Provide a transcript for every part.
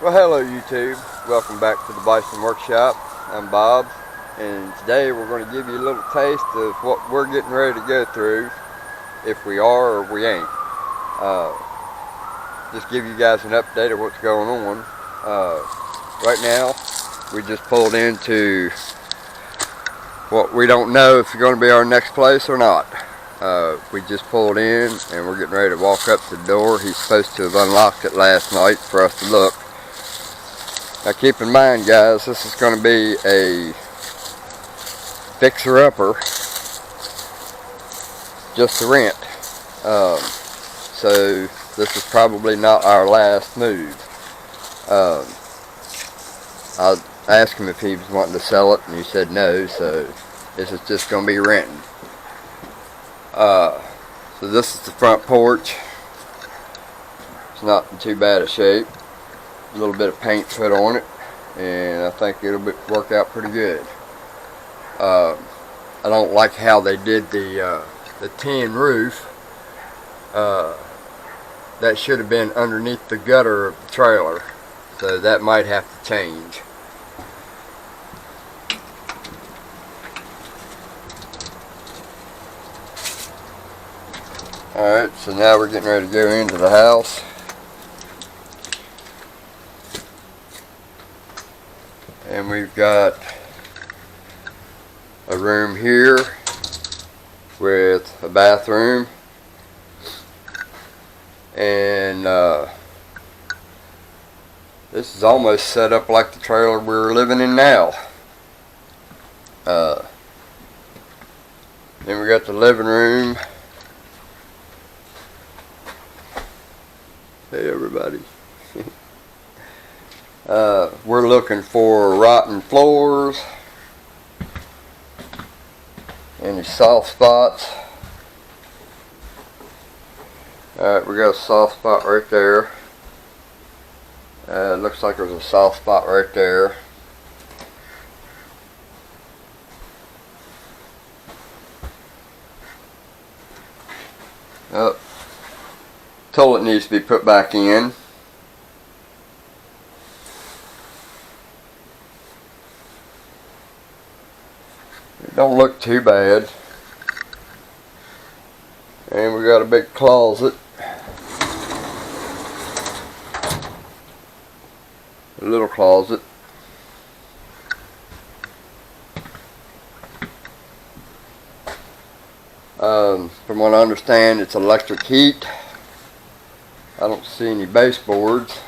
Well, hello YouTube. Welcome back to the Bison Workshop. I'm Bob, and today we're going to give you a little taste of what we're getting ready to go through, if we are or we ain't. Just give you guys an update of what's going on. Right now, we just pulled into what we don't know if it's going to be our next place or not. We just pulled in and we're getting ready to walk up to the door. He's supposed to have unlocked it last night for us to look. Now keep in mind, guys, this is going to be a fixer-upper just to rent. So this is probably not our last move. I asked him if he was wanting to sell it, and he said no, so this is just going to be renting. So this is the front porch. It's not in too bad a shape. A little bit of paint put on it, and I think it'll work out pretty good. I don't like how they did the tin roof. That should have been underneath the gutter of the trailer, so that might have to change. Alright, so now we're getting ready to go into the house. And we've got a room here with a bathroom, and this is almost set up like the trailer we're living in now. Then we got the living room. Hey everybody. We're looking for rotten floors, any soft spots. Alright, we got a soft spot right there. It looks like there's a soft spot right there. Oh, toilet needs to be put back in. It don't look too bad. And we got a big closet. A little closet. From what I understand, it's electric heat. I don't see any baseboards.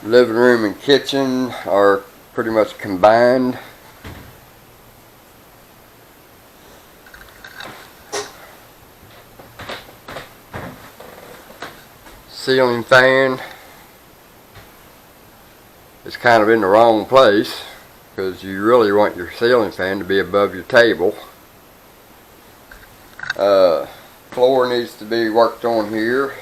Living room and kitchen are pretty much combined. Ceiling fan is kind of in the wrong place, because you really want your ceiling fan to be above your table. Floor needs to be worked on here.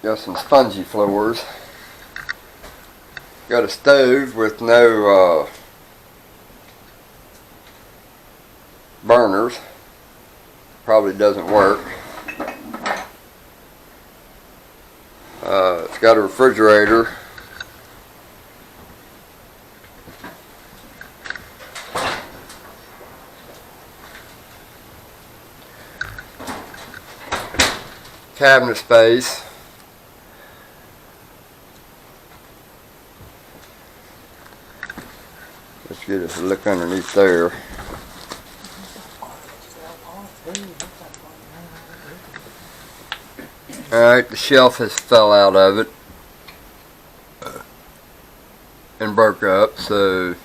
Got some spongy floors. Got a stove with no burners. Probably doesn't work. It's got a refrigerator. Cabinet space. Let's get us a look underneath there. Alright, the shelf has fell out of it and broke up, so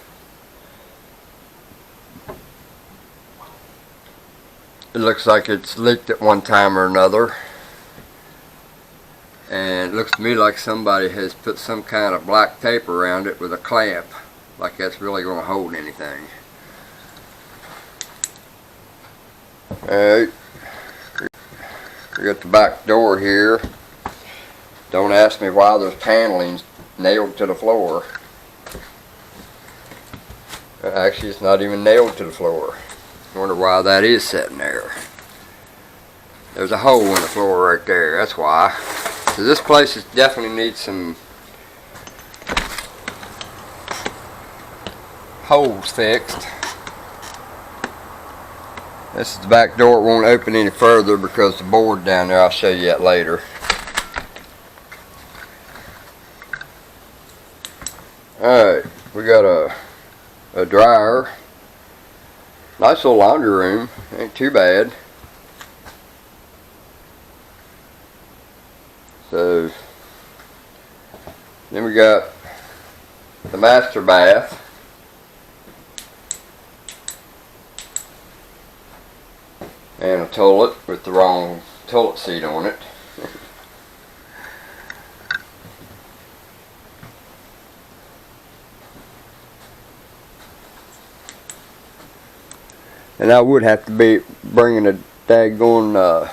it looks like it's leaked at one time or another. And it looks to me like somebody has put some kind of black tape around it with a clamp, like that's really going to hold anything. Alright, we got the back door here. Don't ask me why there's paneling nailed to the floor. Actually, it's not even nailed to the floor. I wonder why that is sitting there. There's a hole in the floor right there, that's why. So this place definitely needs some holes fixed. This is the back door. It won't open any further because the board down there, I'll show you that later. Alright, we got a dryer. Nice little laundry room, ain't too bad. So, then we got the master bath. And a toilet with the wrong toilet seat on it. And I would have to be bringing a daggone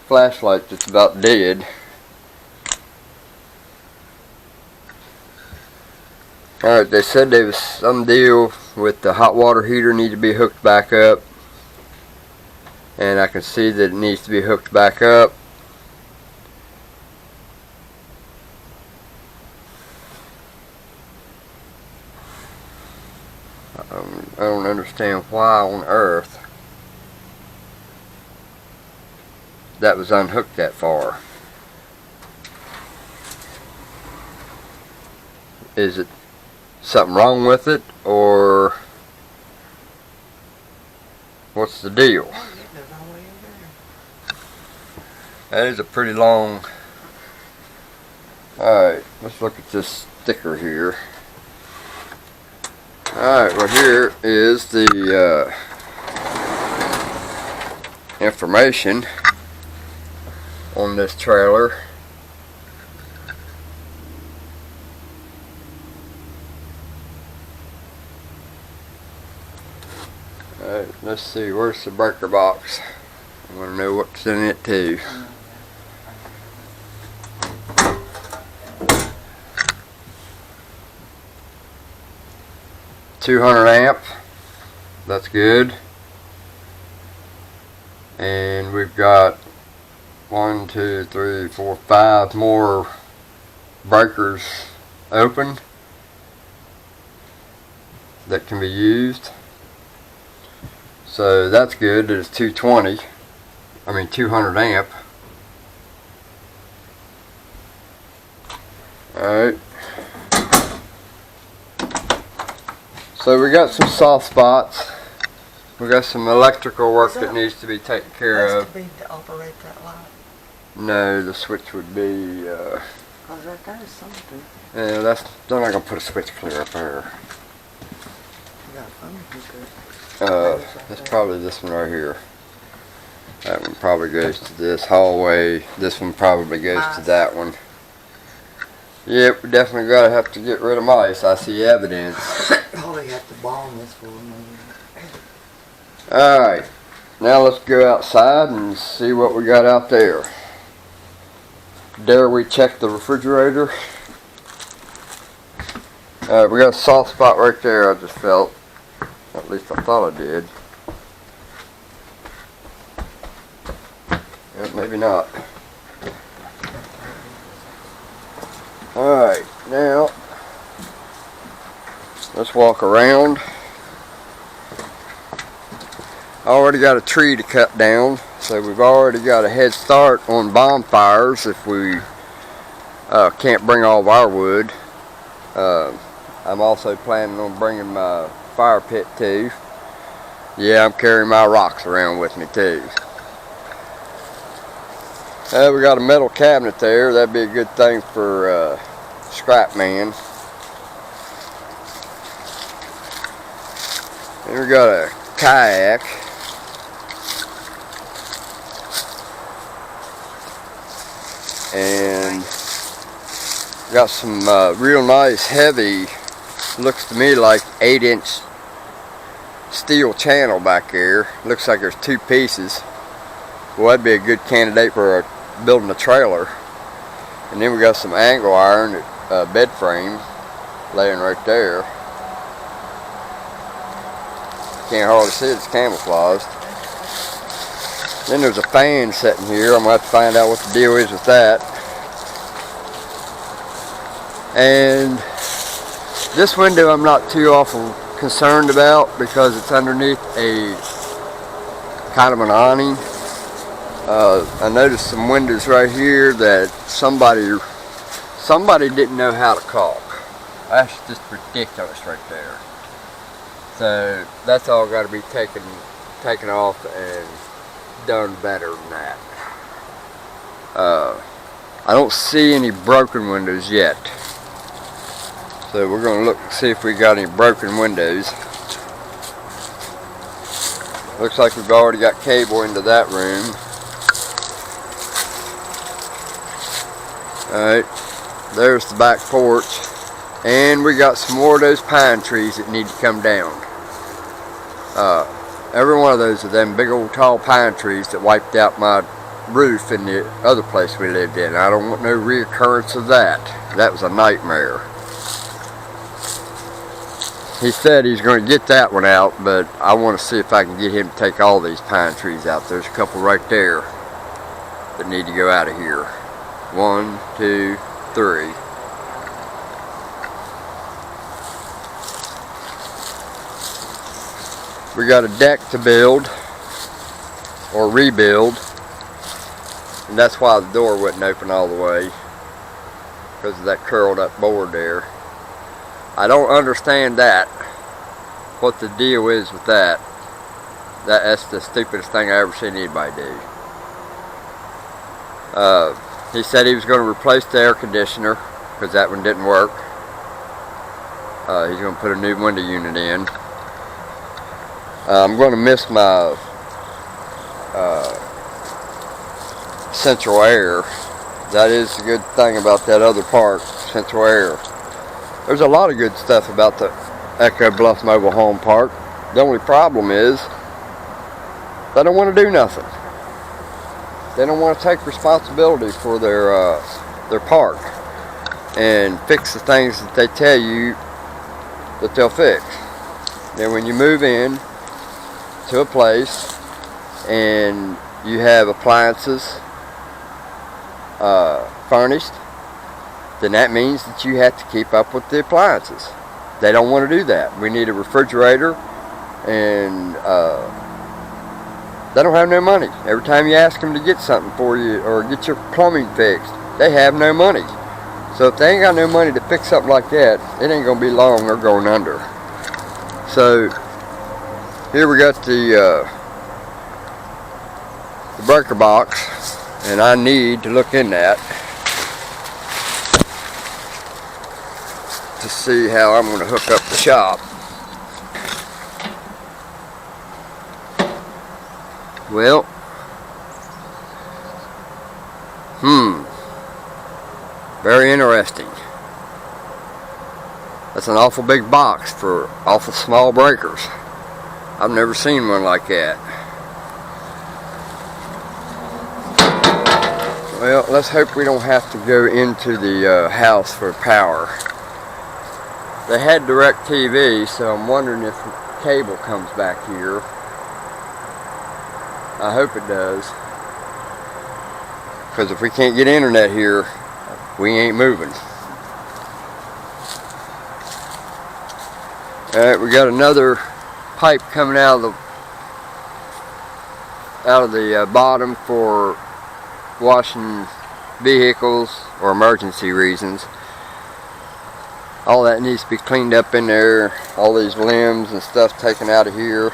flashlight that's about dead. Alright, they said there was some deal with the hot water heater need to be hooked back up. And I can see that it needs to be hooked back up. I don't understand why on earth that was unhooked that far. Is it something wrong with it, or what's the deal? That is a pretty long. Alright, let's look at this sticker here. Alright, well here is the information on this trailer. Alright, let's see, where's the breaker box? I want to know what's in it too. .200 amp, that's good. And we've got 1, 2, 3, 4, 5 more breakers open that can be used. So that's good. It's 200 amp. Alright. So we got some soft spots. We got some electrical work that needs to be taken care of. To operate that light? No, the switch would be. Cause right there is something. Yeah, they're not gonna put a switch clear up there. You got a phone hookah. That's probably this one right here. That one probably goes to this hallway. This one probably goes to that one. Yep, we definitely gotta have to get rid of mice. I see evidence. Oh, they have to bomb this for me. Alright, now let's go outside and see what we got out there. Dare we check the refrigerator? Alright, we got a soft spot right there, I just felt. At least I thought I did. Yeah, maybe not. Alright, now let's walk around. I already got a tree to cut down, so we've already got a head start on bonfires if we can't bring all of our wood. I'm also planning on bringing my fire pit too. Yeah, I'm carrying my rocks around with me too. We got a metal cabinet there. That'd be a good thing for scrap man. And we got a kayak. And got some real nice heavy, looks to me like 8-inch steel channel back there. Looks like there's 2 pieces. Well, that'd be a good candidate for building a trailer. And then we got some angle iron bed frame laying right there. Can't hardly see it, it's camouflaged. Then there's a fan sitting here. I'm going to have to find out what the deal is with that. And this window I'm not too awful concerned about because it's underneath a kind of an awning. I noticed some windows right here that somebody didn't know how to caulk. That's just ridiculous right there. So that's all got to be taken off and done better than that. I don't see any broken windows yet. So we're going to look and see if we got any broken windows. Looks like we've already got cable into that room. Alright, there's the back porch. And we got some more of those pine trees that need to come down. Every one of those are them big old tall pine trees that wiped out my roof in the other place we lived in. I don't want no reoccurrence of that. That was a nightmare. He said he's going to get that one out, but I want to see if I can get him to take all these pine trees out. There's a couple right there that need to go out of here. 1, 2, 3. We got a deck to build or rebuild, and that's why the door wouldn't open all the way, because of that curled up board there. I don't understand that, what the deal is with that. That's the stupidest thing I ever seen anybody do. He said he was going to replace the air conditioner because that one didn't work. He's going to put a new window unit in. I'm going to miss my central air. That is the good thing about that other park, central air. There's a lot of good stuff about the Echo Bluff Mobile Home Park. The only problem is they don't want to do nothing. They don't want to take responsibility for their park and fix the things that they tell you that they'll fix. Then when you move in to a place and you have appliances furnished, then that means that you have to keep up with the appliances. They don't want to do that. We need a refrigerator, and they don't have no money. Every time you ask them to get something for you or get your plumbing fixed, they have no money. So if they ain't got no money to fix something like that, it ain't going to be long they're going under. So here we got the breaker box, and I need to look in that to see how I'm going to hook up the shop. Well, very interesting. That's an awful big box for awful small breakers. I've never seen one like that. Well, let's hope we don't have to go into the house for power. They had DirecTV, so I'm wondering if the cable comes back here. I hope it does. Because if we can't get internet here, we ain't moving. Alright, we got another pipe coming out of the bottom for washing vehicles or emergency reasons. All that needs to be cleaned up in there. All these limbs and stuff taken out of here.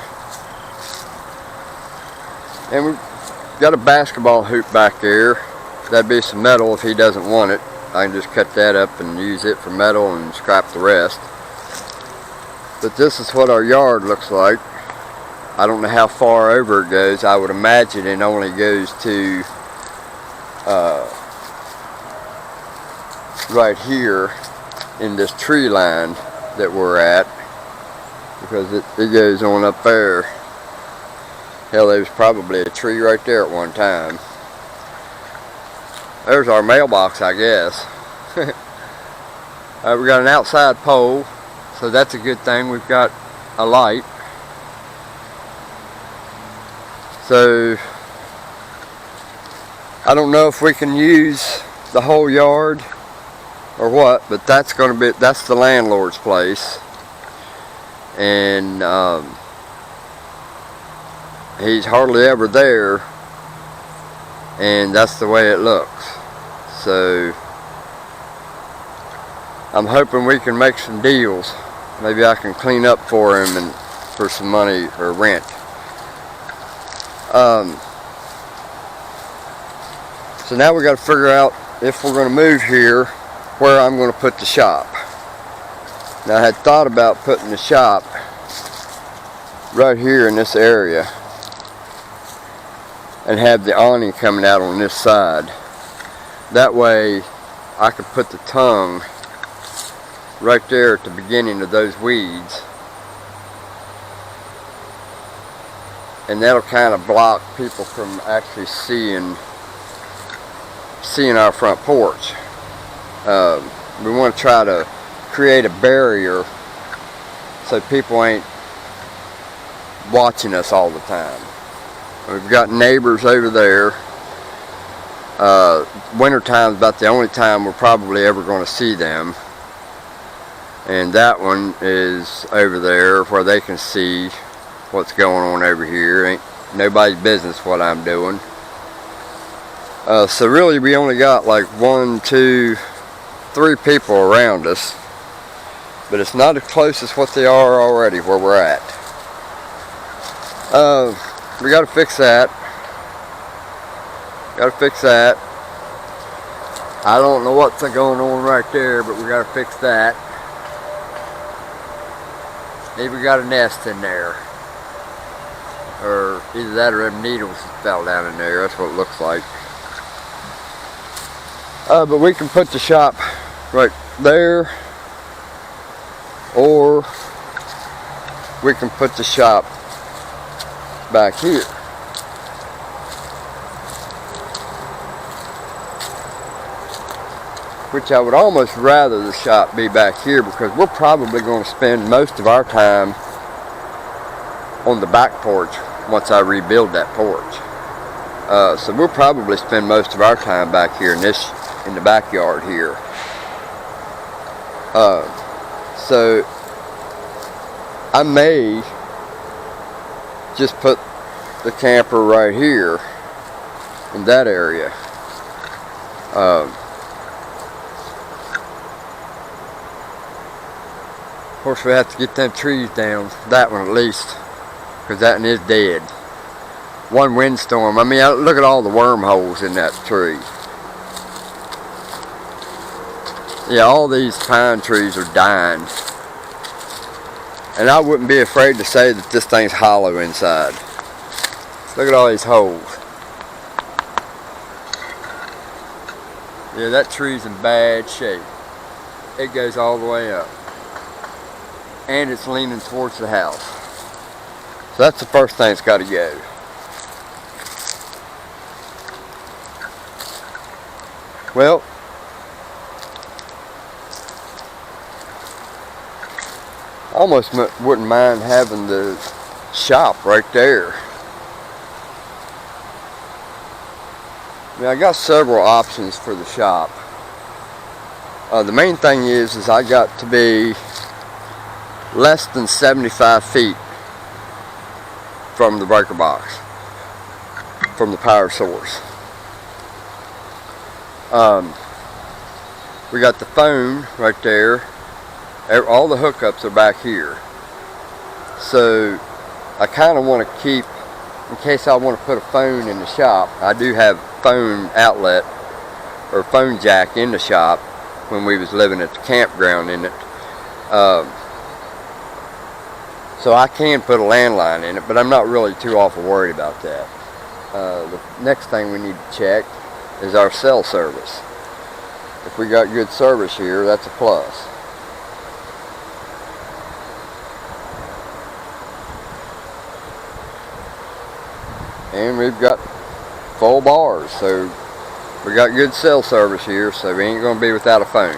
And we've got a basketball hoop back there. That'd be some metal if he doesn't want it. I can just cut that up and use it for metal and scrap the rest. But this is what our yard looks like. I don't know how far over it goes. I would imagine it only goes to right here in this tree line that we're at, because it goes on up there. Hell, there was probably a tree right there at one time. There's our mailbox, I guess. We got an outside pole, so that's a good thing. We've got a light. So I don't know if we can use the whole yard or what, but that's the landlord's place, and he's hardly ever there, and that's the way it looks. So I'm hoping we can make some deals. Maybe I can clean up for him and for some money or rent. So now we got to figure out, if we're going to move here, where I'm going to put the shop. Now I had thought about putting the shop right here in this area and have the awning coming out on this side. That way I could put the tongue right there at the beginning of those weeds, and that'll kind of block people from actually seeing our front porch. We want to try to create a barrier so people ain't watching us all the time. We've got neighbors over there. Winter time is about the only time we're probably ever going to see them, and that one is over there where they can see what's going on over here. Ain't nobody's business what I'm doing. So really we only got like 1, 2, 3 people around us, but it's not as close as what they are already where we're at. We got to fix that. I don't know what's going on right there, but we got to fix that. Maybe we got a nest in there, or either that or them needles that fell down in there. That's what it looks like. But we can put the shop right there, or we can put the shop back here. Which I would almost rather the shop be back here, because we're probably going to spend most of our time on the back porch once I rebuild that porch. So we'll probably spend most of our time back here in the backyard here. So I may just put the camper right here in that area. Of course we have to get them trees down, that one at least, because that one is dead. One windstorm, I mean, look at all the wormholes in that tree. Yeah, all these pine trees are dying. And I wouldn't be afraid to say that this thing's hollow inside. Look at all these holes. Yeah, that tree's in bad shape. It goes all the way up. And it's leaning towards the house. So that's the first thing that's got to go. Well, almost wouldn't mind having the shop right there. I mean, I got several options for the shop. The main thing is I got to be less than 75 feet from the breaker box, from the power source. We got the phone right there. All the hookups are back here. So I kind of want to keep, in case I want to put a phone in the shop, I do have phone outlet or phone jack in the shop when we was living at the campground in it. So I can put a landline in it, but I'm not really too awful worried about that. The next thing we need to check is our cell service. If we got good service here, that's a plus. And we've got full bars, so We got good cell service here, so we ain't gonna be without a phone.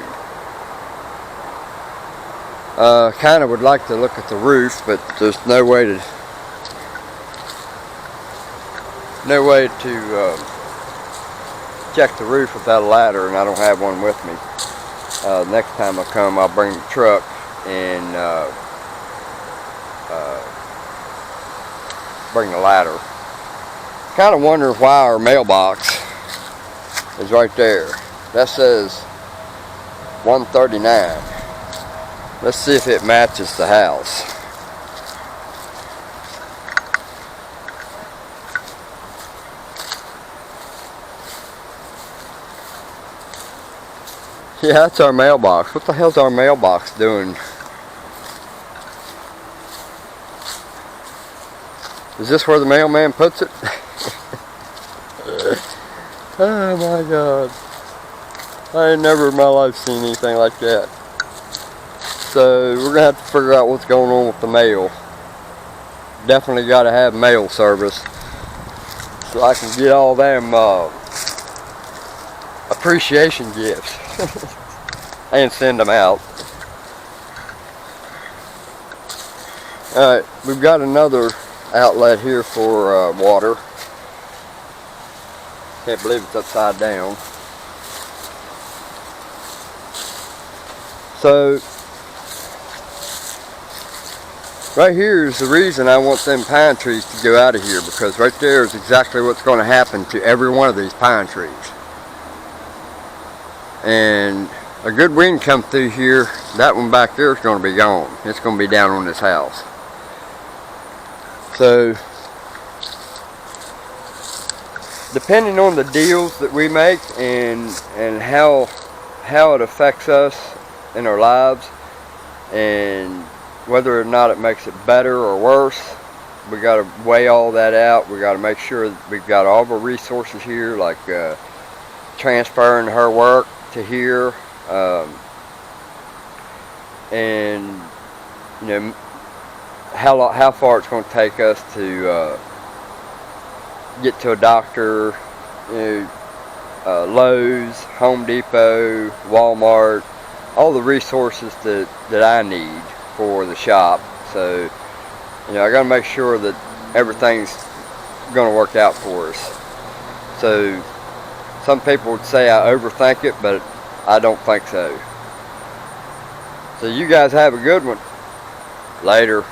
Kind of would like to look at the roof, but there's no way to check the roof without a ladder, and I don't have one with me. Next time I come, I'll bring the truck and bring the ladder. Kind of wonder why our mailbox is right there. That says 139. Let's see if it matches the house. Yeah, that's our mailbox. What the hell's our mailbox doing? Is this where the mailman puts it? Oh my God. I ain't never in my life seen anything like that. So we're gonna have to figure out what's going on with the mail. Definitely gotta have mail service so I can get all them appreciation gifts and send them out. Alright, we've got another outlet here for water. Can't believe it's upside down. So right here is the reason I want them pine trees to go out of here, because right there is exactly what's going to happen to every one of these pine trees. And a good wind come through here, that one back there is going to be gone. It's going to be down on this house. So depending on the deals that we make and how it affects us in our lives, and whether or not it makes it better or worse, we got to weigh all that out. We got to make sure that we've got all the resources here, like transferring her work to here, and you know how far it's going to take us to get to a doctor, you know, Lowe's, Home Depot, Walmart, all the resources that I need for the shop. So, you know, I got to make sure that everything's going to work out for us. So, some people would say I overthink it, but I don't think so. So you guys have a good one. Later.